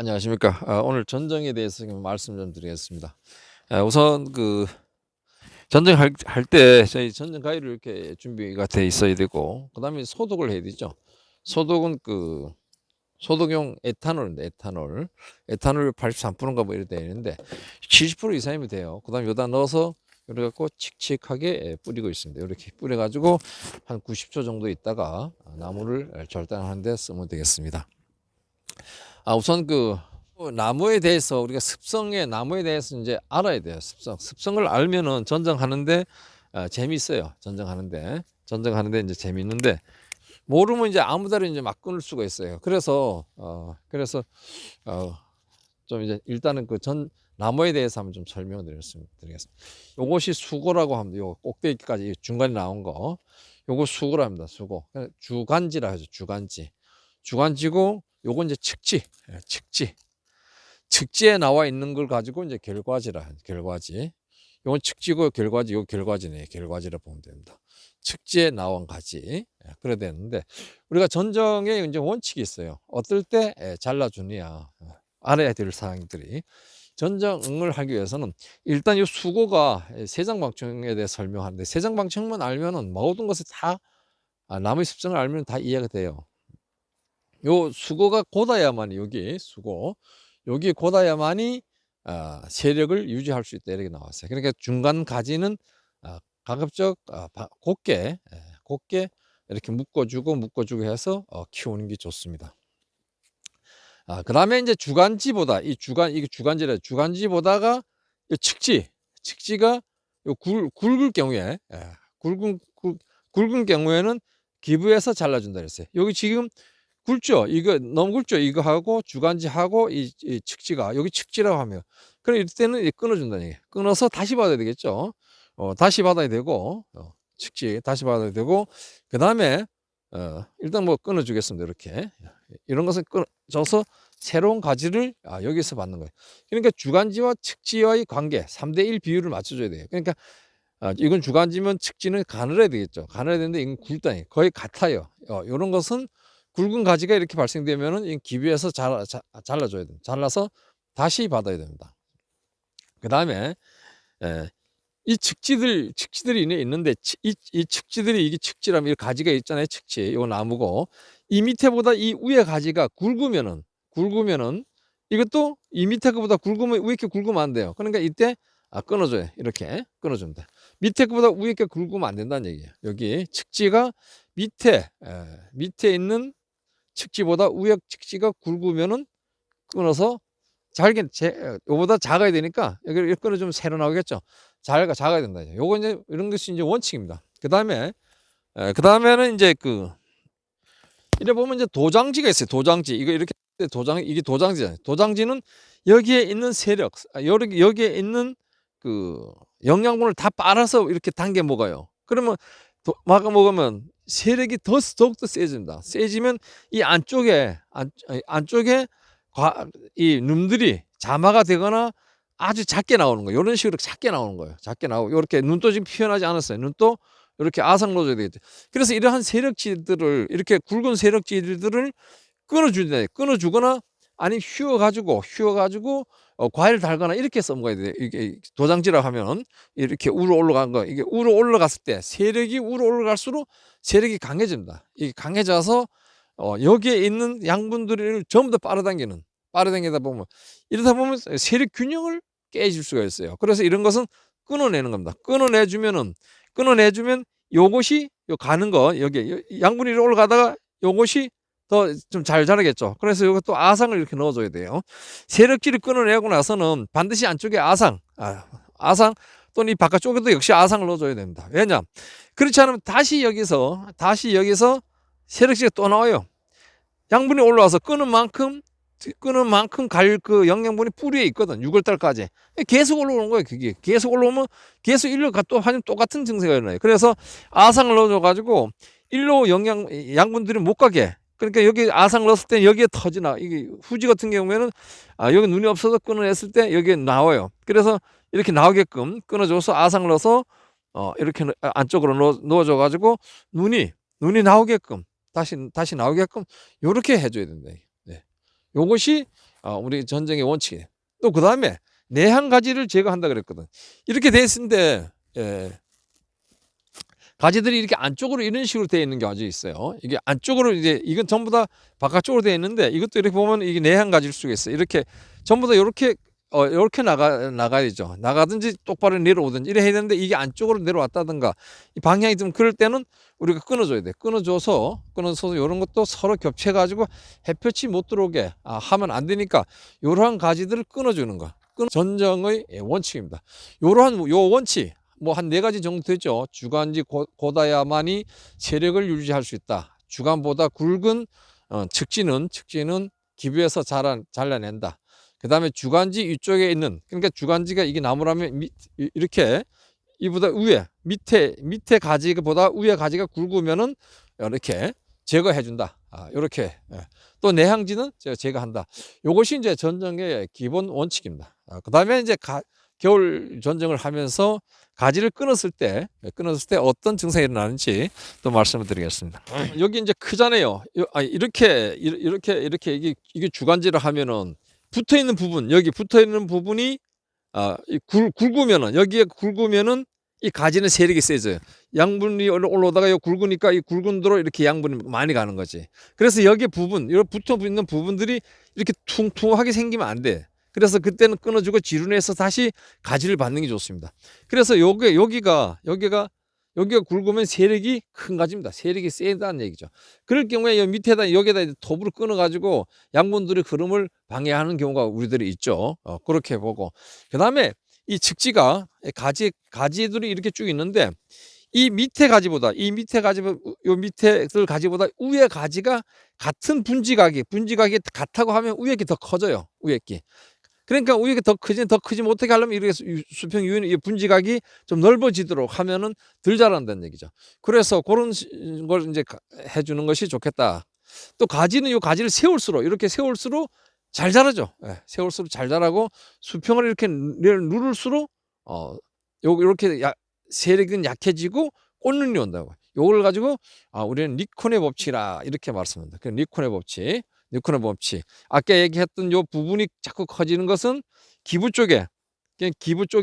안녕하십니까. 오늘 전정에 대해서 좀 말씀 좀 드리겠습니다. 우선 전정할 때 저희 전정 가위를 이렇게 준비가 돼 있어야 되고, 그다음에 소독을 해야 되죠. 소독은 소독용 에탄올인데, 에탄올 83%인가 뭐 이래 되어 있는데 70% 이상이면 돼요. 그다음에 여기다 넣어서 이렇게 갖고 칙칙하게 뿌리고 있습니다. 이렇게 뿌려가지고 한 90초 정도 있다가 나무를 절단하는데 쓰면 되겠습니다. 우선 나무에 대해서 우리가 나무에 대해서 이제 알아야 돼요. 습성을 알면은 전정하는데 재미있어요. 전정하는데 이제 재미있는데, 모르면 이제 아무데나 이제 막 끊을 수가 있어요. 그래서 좀 이제 일단은 나무에 대해서 한번 좀 설명을 드리겠습니다. 요것이 수고라고 합니다. 요 꼭대기까지 중간에 나온 거, 요거 수고라 합니다. 수고. 주간지라 하죠. 주간지고, 요건 이제 측지에 나와 있는 걸 가지고 이제 결과지. 요건 측지고 결과지, 요 결과지네. 결과지라 보면 됩니다. 측지에 나온 가지. 그래야 되는데, 우리가 전정에 이제 원칙이 있어요. 어떨 때 잘라주느냐. 알아야 될 사항들이. 전정을 하기 위해서는 일단 이 수고가 세장방충에 대해 설명하는데, 세장방충만 알면은 모든 것을 다, 나무의 습성을 알면 다 이해가 돼요. 요 수고가 곧아야만이, 여기 곧아야만이 세력을 유지할 수 있다, 이렇게 나왔어요. 그러니까 중간 가지는 가급적 곱게 이렇게 묶어주고 해서 키우는 게 좋습니다. 그 다음에 이제 이게 주간지보다가 측지가 굵을 경우에, 굵은 경우에는 기부해서 잘라준다 그랬어요. 여기 지금 굵죠? 이거 너무 굵죠? 이거 하고 주간지하고 이 측지가, 여기 측지라고 하면, 그럼 이때는 끊어준다는 얘기예요. 끊어서 다시 받아야 되겠죠? 다시 받아야 되고, 측지 다시 받아야 되고, 그 다음에 일단 뭐 끊어주겠습니다. 이렇게 이런 것은 끊어줘서 새로운 가지를 여기서 받는 거예요. 그러니까 주간지와 측지와의 관계 3대1 비율을 맞춰줘야 돼요. 그러니까 이건 주간지면 측지는 가늘어야 되겠죠. 가늘어야 되는데 이건 굵다니 거의 같아요. 이런 것은 굵은 가지가 이렇게 발생되면은 기부해서 잘라줘야 됩니다. 잘라서 다시 받아야 됩니다. 그 다음에 이 측지들이 있는데, 이 측지들이, 이게 측지라면 이 가지가 있잖아요. 측지, 이거 나무고, 이 밑에보다 이 위에 가지가 굵으면은 이것도 이 밑에 거보다 굵으면, 위에 게 굵으면 안 돼요. 그러니까 이때 끊어줘요. 이렇게 끊어줍니다. 밑에 거보다 위에 게 굵으면 안 된다는 얘기예요. 여기 측지가 밑에 있는 측지보다 위에 측지가 굵으면은 끊어서 요보다 작아야 되니까 여기를 끊어주면 새로 나오겠죠. 작아야 된다. 요거 이제 이런 것이 이제 원칙입니다. 그 다음에는 이제 이래 보면 이제 도장지가 있어요. 도장지. 이거 이렇게 이게 도장지잖아요. 도장지는 여기에 있는 세력, 여기에 있는 영양분을 다 빨아서 이렇게 당겨 먹어요. 그러면 막 먹으면 세력이 더욱더 세진다. 세지면 이 안쪽에 이 놈들이 자마가 되거나 아주 작게 나오는 거예요. 이런 식으로 작게 나오는 거예요. 작게 나오고, 이렇게 눈도 지금 표현하지 않았어요. 눈도 이렇게 아상 넣어줘야 되겠죠. 그래서 이러한 세력지들을, 이렇게 굵은 세력지들을 끊어주거나 아니면 휘어가지고 과일 달거나 이렇게 써먹어야 돼요. 이게 도장지라고 하면 이렇게 우로 올라간 거, 이게 우로 올라갔을 때 세력이 우로 올라갈수록 세력이 강해집니다. 이게 강해져서 여기에 있는 양분들을 전부 다 빨아당기다 보면, 이러다 보면 세력 균형을 깨질 수가 있어요. 그래서 이런 것은 끊어내는 겁니다. 끊어내주면 요것이 가는 거, 여기 양분이 올라가다가 요것이 더 좀 잘 자라겠죠. 그래서 이것도 아상을 이렇게 넣어줘야 돼요. 세력지를 끊어내고 나서는 반드시 안쪽에 아상 또는 이 바깥쪽에도 역시 아상을 넣어줘야 됩니다. 왜냐? 그렇지 않으면 다시 여기서 세력지가 또 나와요. 양분이 올라와서 끊은 만큼 갈 영양분이 뿌리에 있거든. 6월달까지 계속 올라오는 거예요. 그게 계속 올라오면 계속 일로 또 하면 똑같은 증세가 일어나요. 그래서 아상을 넣어줘가지고 일로 양분들이 못 가게. 그러니까 여기 아상을 넣었을 때 여기에 터지나, 이게 후지 같은 경우에는 여기 눈이 없어서 끊어냈을 때 여기에 나와요. 그래서 이렇게 나오게끔 끊어줘서 아상을 넣어서 이렇게 안쪽으로 넣어줘가지고 눈이 나오게끔 다시 나오게끔 요렇게 해줘야 된다. 네. 요것이 우리 전쟁의 원칙이에요. 또 그 다음에 내한 가지를 제거한다 그랬거든. 이렇게 돼 있는데 가지들이 이렇게 안쪽으로 이런 식으로 되어 있는 경우가 있어요. 이게 안쪽으로 이제 이건 전부 다 바깥쪽으로 되어 있는데 이것도 이렇게 보면 이게 내한 가지일 수가 있어요. 이렇게 전부 다 이렇게 이렇게 나가야죠. 나가든지 똑바로 내려오든지 이래 해야 되는데 이게 안쪽으로 내려왔다든가 이 방향이 좀 그럴 때는 우리가 끊어줘야 돼. 끊어줘서 이런 것도 서로 겹쳐가지고 햇볕이 못 들어오게 하면 안 되니까 이러한 가지들을 끊어주는 거. 전정의 원칙입니다. 이러한 요 원칙 뭐 한 4가지 정도 되죠. 주간지 고다야만이 세력을 유지할 수 있다. 주간보다 굵은 측지는 기부에서 잘라낸다. 그 다음에 주간지 위쪽에 있는, 그러니까 주간지가 이게 나무라면 이렇게 이보다 위에 밑에 가지보다 위에 가지가 굵으면은 이렇게 제거해 준다. 이렇게 또 내향지는 제거한다. 이것이 이제 전정의 기본 원칙입니다. 그 다음에 이제 겨울 전쟁을 하면서 가지를 끊었을 때 어떤 증상이 일어나는지 또 말씀을 드리겠습니다. 여기 이제 크잖아요. 이렇게 이게 주간지를 하면은 붙어 있는 부분, 여기 붙어 있는 부분이 굵으면은, 여기에 굵으면은 이 가지는 세력이 세져요. 양분이 올라오다가 여기 굵으니까 이 굵은 도로 이렇게 양분이 많이 가는 거지. 그래서 여기 부분, 여기 붙어 있는 부분들이 이렇게 퉁퉁하게 생기면 안 돼. 그래서 그때는 끊어주고 지루내서 다시 가지를 받는 게 좋습니다. 그래서 여기가 굵으면 세력이 큰 가지입니다. 세력이 세다는 얘기죠. 그럴 경우에 여기에다 톱으로 끊어가지고 양분들의 흐름을 방해하는 경우가 우리들이 있죠. 그렇게 보고. 그 다음에 이 측지가 가지들이 이렇게 쭉 있는데 이 밑에 가지보다 위에 가지가 같은 분지각이 같다고 하면 위에 게 더 커져요. 위에 게. 그러니까 위에 더 크지 못하게 하려면 이렇게 수평 유인 분지각이 좀 넓어지도록 하면은 덜 자란다는 얘기죠. 그래서 그런 걸 이제 해주는 것이 좋겠다. 또 가지는 이 가지를 세울수록 잘 자라죠. 세울수록 잘 자라고 수평을 이렇게 누를수록 이렇게 세력은 약해지고 꽃눈이 온다고. 요걸 가지고 우리는 니콘의 법칙이라 이렇게 말씀합니다. 그 니콘의 법칙. 아까 얘기했던 요 부분이 자꾸 커지는 것은 기부 쪽에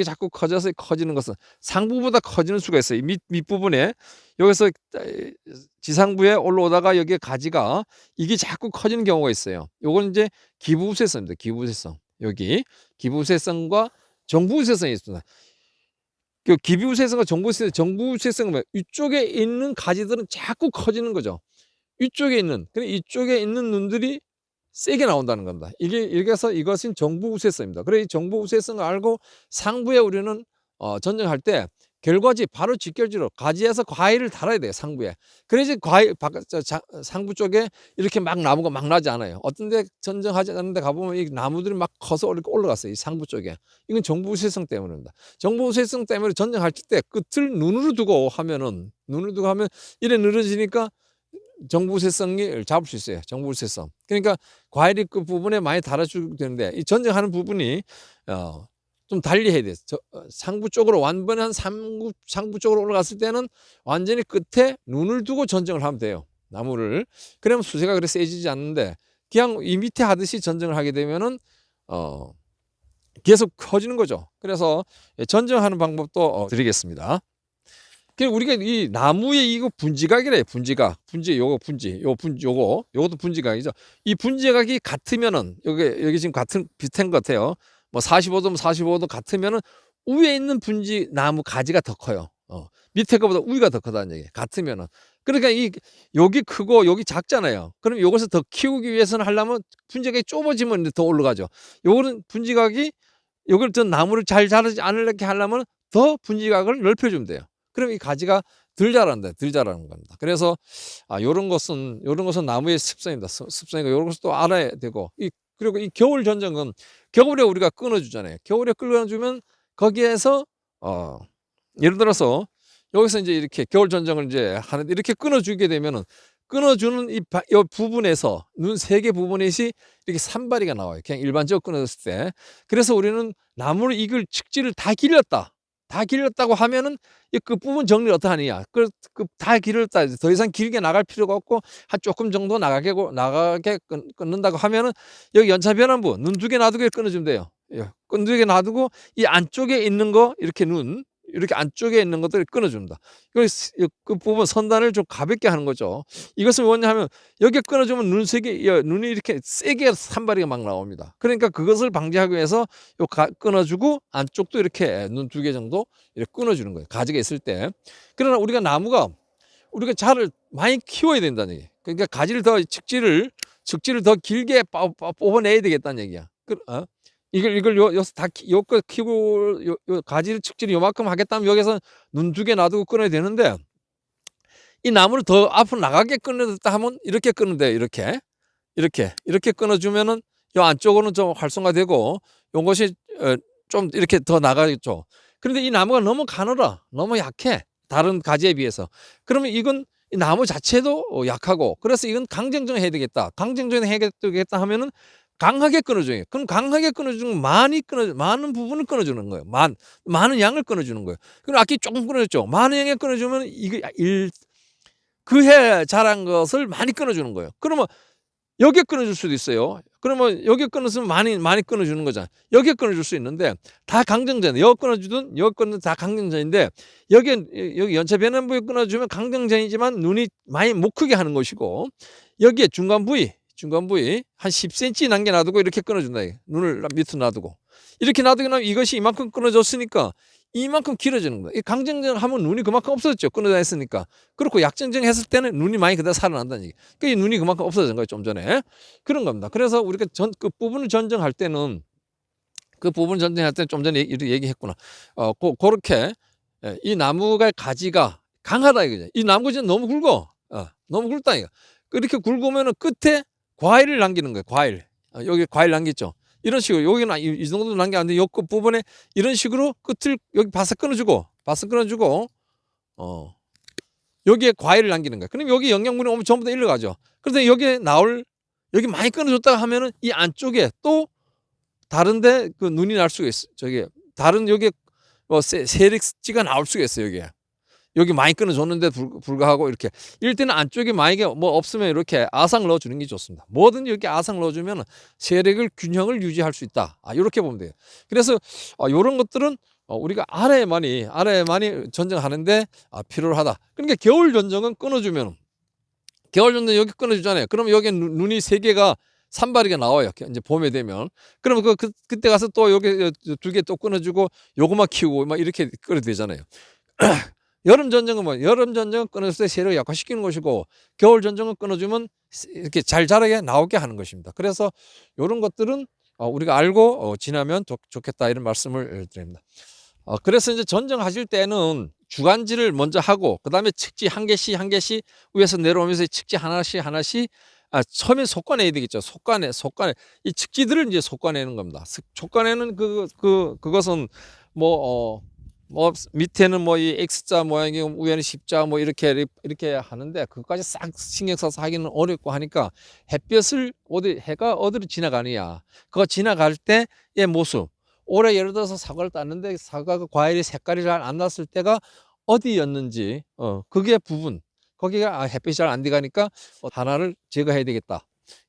자꾸 커지는 것은 상부보다 커지는 수가 있어요. 이 밑부분에 여기서 지상부에 올라오다가 여기에 가지가 이게 자꾸 커지는 경우가 있어요. 요건 이제 기부우세성입니다. 여기 기부우세성과 정부우세성이 있습니다. 그 기부우세성과 정부우세성은 이쪽에 있는 가지들은 자꾸 커지는 거죠. 이쪽에 있는 눈들이 세게 나온다는 겁니다. 이래서 이것은 정부우세성입니다. 그래 이 정부우세성을 알고 상부에 우리는 전쟁할 때 결과지 바로 직결지로 가지에서 과일을 달아야 돼요. 상부에. 그래야지 상부 쪽에 이렇게 막 나무가 막 나지 않아요. 어떤 데 전쟁하지 않는데 가보면 이 나무들이 막 커서 이렇게 올라갔어요. 이 상부 쪽에. 이건 정부우세성 때문입니다. 정부우세성 때문에 전쟁할 때 끝을 눈으로 두고 하면 이래 늘어지니까 정부우세성을 잡을 수 있어요. 정부우세성. 그러니까 과일이 그 부분에 많이 달아주게 되는데 이 전쟁하는 부분이 좀 달리 해야 돼요. 상부 쪽으로 완전한 상부 쪽으로 올라갔을 때는 완전히 끝에 눈을 두고 전쟁을 하면 돼요. 나무를. 그러면 수세가 그렇게 세지지 않는데 그냥 이 밑에 하듯이 전쟁을 하게 되면은 계속 커지는 거죠. 그래서 전쟁하는 방법도 드리겠습니다. 우리가 이 나무의 이거 분지각이래. 요것도 분지각이죠. 이 분지각이 같으면은 여기 지금 비슷한 것 같아요. 뭐 45도면 45도 같으면은 위에 있는 나무 가지가 더 커요. 밑에 거보다 위가 더 크다는 얘기. 같으면은. 그러니까 여기 크고 여기 작잖아요. 그럼 이것을 더 키우기 위해서는 하려면 분지각이 좁아지면 더 올라가죠. 요거는 분지각이 요걸 더 나무를 잘 자라지 않게 하려면 더 분지각을 넓혀주면 돼요. 그럼 이 가지가 덜 자라는 겁니다. 그래서 요런 것은 나무의 습성입니다. 습성이고 요런 것을 또 알아야 되고 그리고 이 겨울 전쟁은 겨울에 우리가 끊어주잖아요. 겨울에 끊어주면 거기에서 예를 들어서 여기서 이제 이렇게 겨울 전쟁을 이제 하는데 이렇게 끊어주게 되면은 끊어주는 이 부분에서 눈 3개 부분에서 이렇게 산발이가 나와요. 그냥 일반적으로 끊어졌을 때. 그래서 우리는 나무를 측지를 다 길렀다. 다 길렀다고 하면은 이 끝부분 정리를 어떻게 하느냐. 다 길렀다. 더 이상 길게 나갈 필요가 없고 한 조금 정도 나가게 끊는다고 하면은 여기 연차 변환부 눈 2개 놔두고 끊어주면 돼요. 예. 눈 2개 놔두고 이 안쪽에 있는 거 이렇게 이렇게 안쪽에 있는 것들을 끊어줍니다. 그 부분 선단을 좀 가볍게 하는 거죠. 이것은 뭐냐면 여기 끊어주면 눈이 이렇게 세게 산발이가 막 나옵니다. 그러니까 그것을 방지하기 위해서 끊어주고 안쪽도 이렇게 눈 2개 정도 이렇게 끊어주는 거예요. 가지가 있을 때. 그러나 우리가 나무가 우리가 자를 많이 키워야 된다는 얘기예요. 그러니까 측지를 더 길게 뽑아내야 되겠다는 얘기야. 이걸 여기서 다 요거 키고 요 가지를 측지를 요만큼 하겠다면 여기서 눈 2개 놔두고 끊어야 되는데 이 나무를 더 앞으로 나가게 끊어줬다 하면 이렇게 끊는데 이렇게 끊어주면은 요 안쪽으로는 좀 활성화되고 요것이 좀 이렇게 더 나가겠죠. 그런데 이 나무가 너무 가늘어, 너무 약해, 다른 가지에 비해서. 그러면 이건 이 나무 자체도 약하고, 그래서 이건 강정정 해야 되겠다. 강정정 해야 되겠다 하면은 강하게 끊어줘요. 그럼 강하게 끊어주는 많은 부분을 끊어주는 거예요. 많은 양을 끊어주는 거예요. 그럼 아까 조금 끊어줬죠. 많은 양을 끊어주면 그해 자란 것을 많이 끊어주는 거예요. 그러면 여기에 끊어줄 수도 있어요. 그러면 여기에 끊었으면 많이 끊어주는 거잖아요. 여기에 끊어줄 수 있는데 다 강정전. 여기 끊어주든 여기 끊는 다 강정전인데 여기 연차 변환부에 끊어주면 강정전이지만 눈이 많이 못 크게 하는 것이고, 여기에 중간 부위 한 10cm 남겨 놔두고 이렇게 끊어준다. 눈을 밑으로 놔두고 이렇게 놔두고 나면 이것이 이만큼 끊어졌으니까 이만큼 길어지는 거야. 이 강정전 하면 눈이 그만큼 없어졌죠. 끊어져 있으니까. 그렇고 약정전 했을 때는 눈이 많이 그대로 살아난다는 얘기. 그러니까 눈이 그만큼 없어진 거예요. 좀 전에. 그런 겁니다. 그래서 우리가 그 부분을 전정할 때는 좀 전에 얘기했구나. 그렇게 이 나무가 가지가 강하다 이거죠. 이 나무가 너무 굵어. 너무 굵다 이거. 이렇게 굵으면은 끝에 과일을 남기는 거예요. 과일. 여기 과일 남겼죠. 이런 식으로 여기는 이 정도 남겨 안 돼. 요 끝 부분에 이런 식으로 끝을 여기 바싹 끊어주고 여기에 과일을 남기는 거예요. 그럼 여기 영양분이 오면 전부 다 일로 가죠. 그런데 여기 많이 끊어줬다가 하면은 이 안쪽에 또 다른데 그 눈이 날 수가 있어. 다른 여기 세력지가 나올 수가 있어요. 여기 많이 끊어줬는데 불구하고 이렇게 이럴 때는 안쪽에 만약에 뭐 없으면 이렇게 아상을 넣어주는 게 좋습니다. 뭐든지 이렇게 아상을 넣어주면 세력을 균형을 유지할 수 있다. 이렇게 보면 돼요. 그래서 이런 것들은 우리가 아래에 많이 전정하는데 필요하다. 그러니까 겨울 전정은 끊어주면 겨울 전정 여기 끊어주잖아요. 그러면 여기 눈이 3개가 산발이가 나와요. 이제 봄에 되면. 그러면 그때 가서 또 여기 2개 또 끊어주고 요거만 키우고 막 이렇게 끊어야 되잖아요. 여름 전정은 끊었을 때 세력을 약화시키는 것이고, 겨울 전정은 끊어주면 이렇게 잘 자라게 나오게 하는 것입니다. 그래서 이런 것들은 우리가 알고 지나면 좋겠다, 이런 말씀을 드립니다. 그래서 이제 전정하실 때는 주간지를 먼저 하고, 그 다음에 측지 한 개씩 위에서 내려오면서 측지 하나씩 처음에 솎아내야 되겠죠. 이 측지들을 이제 솎아내는 겁니다. 솎아내는 그것은 밑에는 이 X자 모양이 위에는 십자 이렇게 하는데, 그것까지 싹 신경 써서 하기는 어렵고 하니까 해가 어디로 지나가느냐, 그거 지나갈 때의 모습. 올해 예를 들어서 사과를 땄는데 사과가 과일이 색깔이 잘 안 났을 때가 어디였는지, 그게 부분, 거기가 햇빛이 잘 안 들어가니까 하나를 제거해야 되겠다.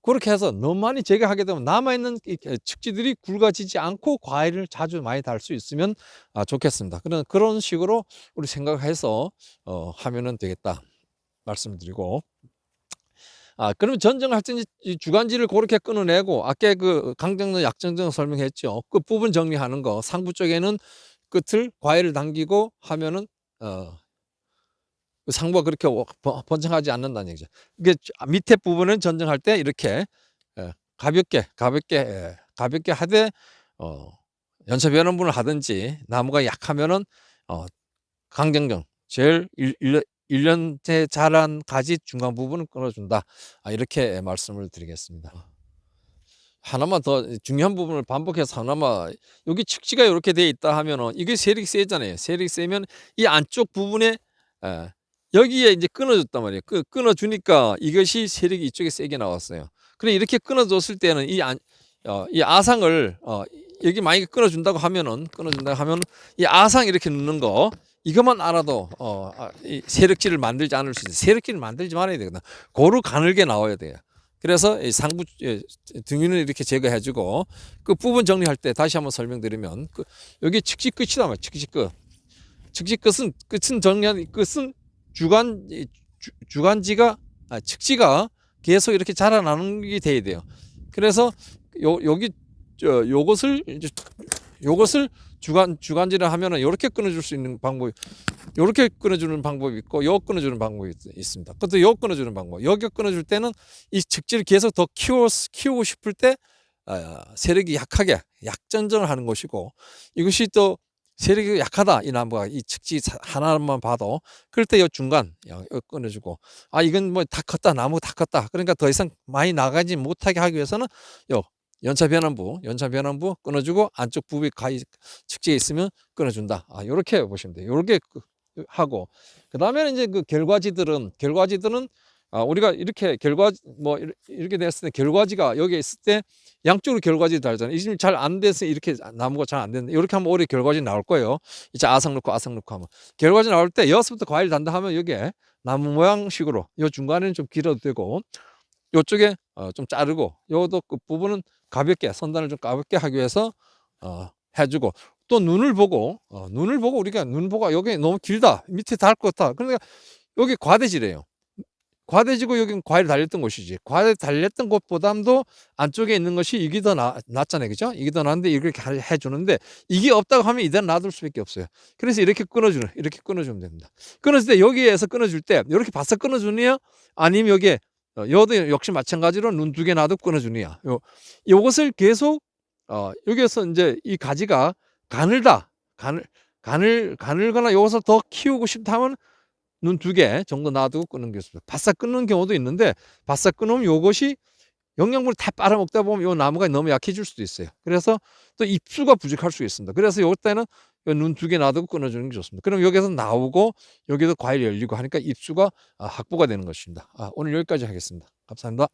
그렇게 해서 너무 많이 제거하게 되면 남아있는 측지들이 굵어지지 않고 과일을 자주 많이 달 수 있으면 좋겠습니다. 그런 식으로 우리 생각해서 하면은 되겠다 말씀드리고, 그러면 전정할 때 이 주간지를 그렇게 끊어내고, 아까 그 강정전 약정전 설명했죠. 끝 부분 정리하는 거, 상부 쪽에는 끝을 과일을 당기고 하면은 상부가 그렇게 번창하지 않는다는 얘기죠. 이게 밑에 부분은 전정할 때 이렇게 가볍게 하되, 연차 변환분을 하든지, 나무가 약하면은 강정정 제일 1년째 자란 가지 중간 부분을 끊어준다. 이렇게 말씀을 드리겠습니다. 하나만 더 중요한 부분을 반복해서 하나만, 여기 측지가 이렇게 돼 있다 하면은 이게 세력이 세잖아요. 세력이 세면 이 안쪽 부분에 여기에 이제 끊어줬단 말이에요. 끊어주니까 이것이 세력이 이쪽에 세게 나왔어요. 그래 이렇게 끊어줬을 때는 이 아상을 여기 만약에 끊어준다고 하면은 이 아상 이렇게 넣는 거 이것만 알아도 이 세력질을 만들지 않을 수 있어요. 세력질을 만들지 말아야 되거든. 고루 가늘게 나와야 돼요. 그래서 이 상부 등유는 이렇게 제거해주고 그 부분 정리할 때 다시 한번 설명드리면 여기 측지 끝이다 말 측지 끝. 측지 끝은 정리한 끝은 주간지가 측지가 계속 이렇게 자라나는 게 돼야 돼요. 그래서 여기 요것을 주간지를 하면은 이렇게 끊어줄 수 있는 방법이, 이렇게 끊어주는 방법이 있고, 요 끊어주는 방법이 있습니다. 그것도 요 끊어주는 방법. 여기 끊어줄 때는 이 측지를 계속 더 키우고 싶을 때 세력이 약하게 약전전을 하는 것이고, 이것이 또 세력이 약하다 이 나무가 이 측지 하나만 봐도 그럴 때 요 중간 끊어주고, 이건 뭐 다 컸다, 나무 다 컸다, 그러니까 더 이상 많이 나가지 못하게 하기 위해서는 요 연차 변환부 끊어주고 안쪽 부분이 측지에 있으면 끊어준다. 요렇게 보시면 돼요. 요렇게 하고, 그 다음에는 이제 그 결과지들은 우리가 이렇게 이렇게 됐을 때 결과지가 여기에 있을 때 양쪽으로 결과지 달잖아요. 이 지금 잘 안 돼서 이렇게 나무가 잘 안 되는데, 이렇게 하면 올해 결과지 나올 거예요. 이제 아삭 넣고 하면 결과지 나올 때 여기서부터 과일 단다 하면 여기에 나무 모양식으로 요 중간에는 좀 길어도 되고, 요쪽에 좀 자르고, 요도 그 부분은 가볍게 선단을 좀 가볍게 하기 위해서 해주고, 또 눈을 보고 우리가 눈 보고 여기 너무 길다, 밑에 닿을 것 같다, 그러니까 여기 과대지래요. 과대지고 여기는 과일 달렸던 곳이지. 과일 달렸던 곳보다도 안쪽에 있는 것이 이게 더 낫잖아요, 그죠? 이게 더 나은데 이렇게 해주는데, 이게 없다고 하면 이대로 놔둘 수밖에 없어요. 그래서 이렇게 끊어주면 됩니다. 끊어줄 때 여기에서 끊어줄 때 이렇게 바싹 끊어주느냐, 아니면 여기에 여도 역시 마찬가지로 눈 2개 놔두고 끊어주느냐. 요것을 계속 여기에서 이제 이 가지가 가늘거나 요것을 더 키우고 싶다면 눈 2개 정도 놔두고 끊는 게 좋습니다. 바싹 끊는 경우도 있는데, 바싹 끊으면 요것이 영양분을 다 빨아먹다 보면 요 나무가 너무 약해질 수도 있어요. 그래서 또 입수가 부족할 수 있습니다. 그래서 요럴 때는 눈 2개 놔두고 끊어주는 게 좋습니다. 그럼 여기서 나오고 여기도 과일이 열리고 하니까 입수가 확보가 되는 것입니다. 오늘 여기까지 하겠습니다. 감사합니다.